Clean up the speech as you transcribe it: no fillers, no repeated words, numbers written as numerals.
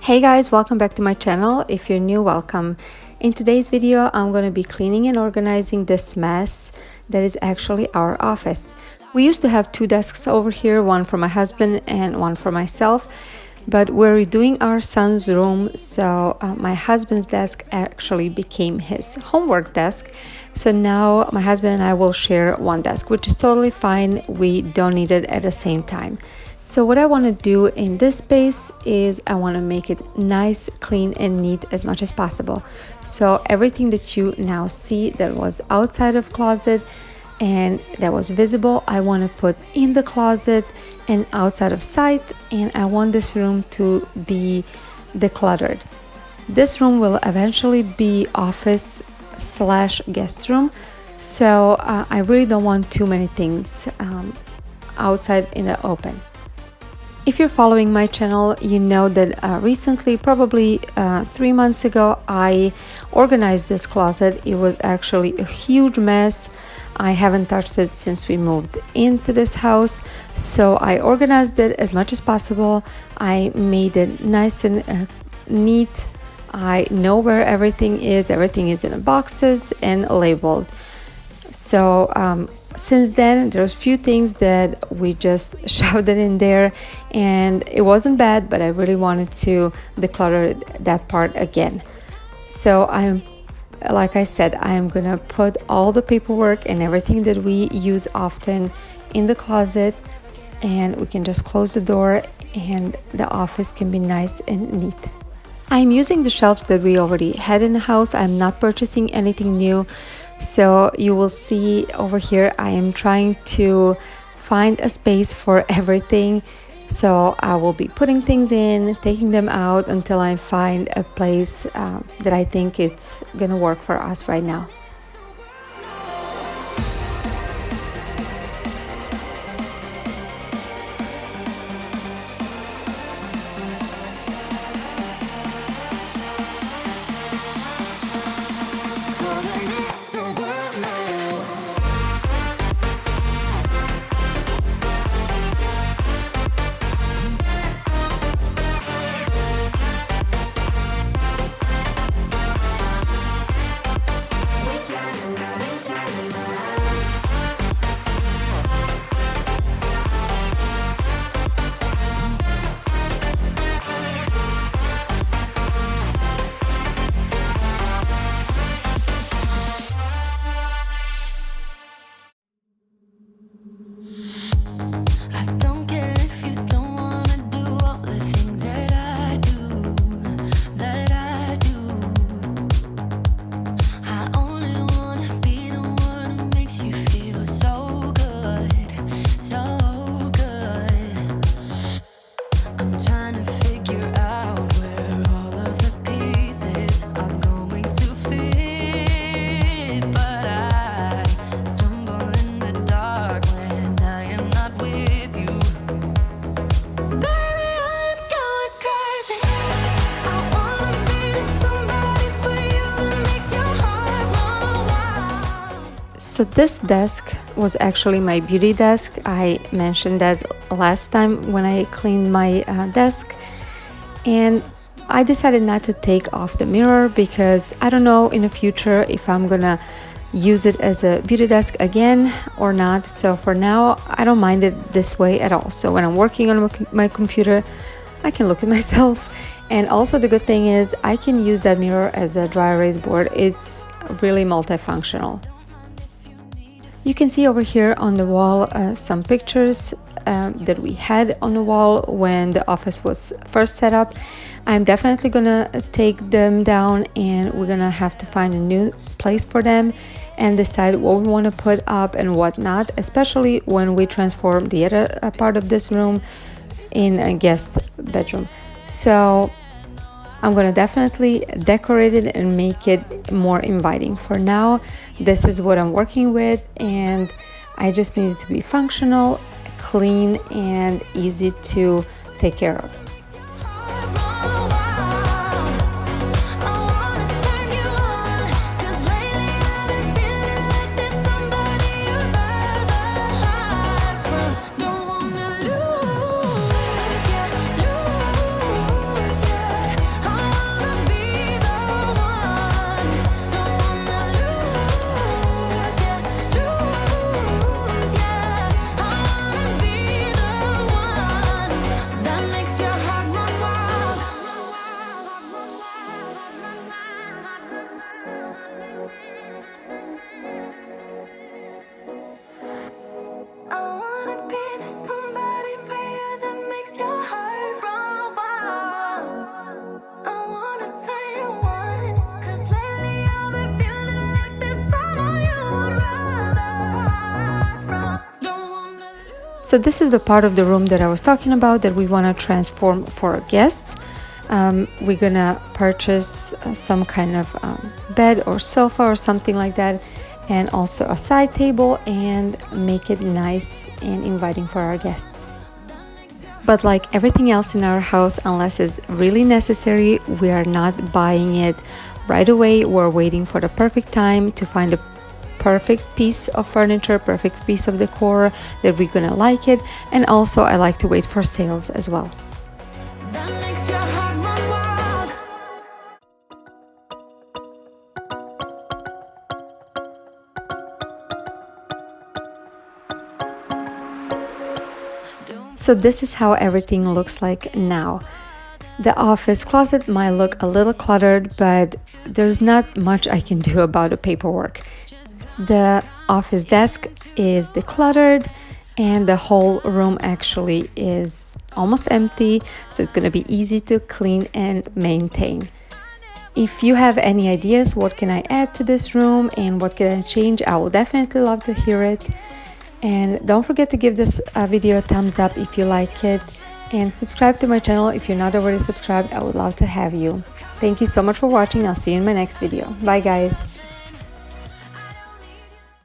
Hey guys, welcome back to my channel. If you're new, welcome. In today's video, I'm going to be cleaning and organizing this mess that is actually our office. We used to have two desks over here, one for my husband and one for myself, but we're redoing our son's room, so my husband's desk actually became his homework desk. So now my husband and I will share one desk, which is totally fine. We don't need it at the same time. So what I want to do in this space is I want to make it nice, clean and neat as much as possible. So everything that you now see that was outside of closet and that was visible, I want to put in the closet and outside of sight, and I want this room to be decluttered. This room will eventually be office / guest room, so I really don't want too many things outside in the open. If you're following my channel, you know that recently, probably 3 months ago, I organized this closet. It was actually a huge mess. I haven't touched it since we moved into this house, so I organized it as much as possible. I made it nice and neat. I know where everything is. Everything is in boxes and labeled. So since then, there's few things that we just shoved it in there, and it wasn't bad, but I really wanted to declutter that part again. So like I said, I'm gonna put all the paperwork and everything that we use often in the closet, and we can just close the door and the office can be nice and neat. I'm using the shelves that we already had in the house. I'm not purchasing anything new. So you will see over here, I am trying to find a space for everything. So I will be putting things in, taking them out until I find a place that I think it's gonna work for us right now. So this desk was actually my beauty desk. I mentioned that last time when I cleaned my desk, and I decided not to take off the mirror because I don't know in the future if I'm gonna use it as a beauty desk again or not. So for now, I don't mind it this way at all. So when I'm working on my computer, I can look at myself. And also the good thing is I can use that mirror as a dry erase board. It's really multifunctional. You can see over here on the wall some pictures that we had on the wall when the office was first set up. I'm definitely gonna take them down, and we're gonna have to find a new place for them and decide what we want to put up and what not, especially when we transform the other part of this room in a guest bedroom. So I'm gonna definitely decorate it and make it more inviting. For now, this is what I'm working with, and I just need it to be functional, clean, and easy to take care of. Don't wanna lose, yeah, lose, yeah. So this is the part of the room that I was talking about that we want to transform for our guests. We're gonna purchase some kind of bed or sofa or something like that, and also a side table, and make it nice and inviting for our guests. But like everything else in our house, unless it's really necessary, we are not buying it right away. We're waiting for the perfect time to find a perfect piece of furniture, perfect piece of decor that we're gonna like it. And also I like to wait for sales as well. That makes your heart run wild. So this is how everything looks like now. The office closet might look a little cluttered, but there's not much I can do about the paperwork. The office desk is decluttered, and the whole room actually is almost empty, so it's gonna be easy to clean and maintain. If you have any ideas, what can I add to this room and what can I change, I will definitely love to hear it. And don't forget to give this video a thumbs up if you like it, and subscribe to my channel if you're not already subscribed. I would love to have you. Thank you so much for watching. I'll see you in my next video. Bye guys.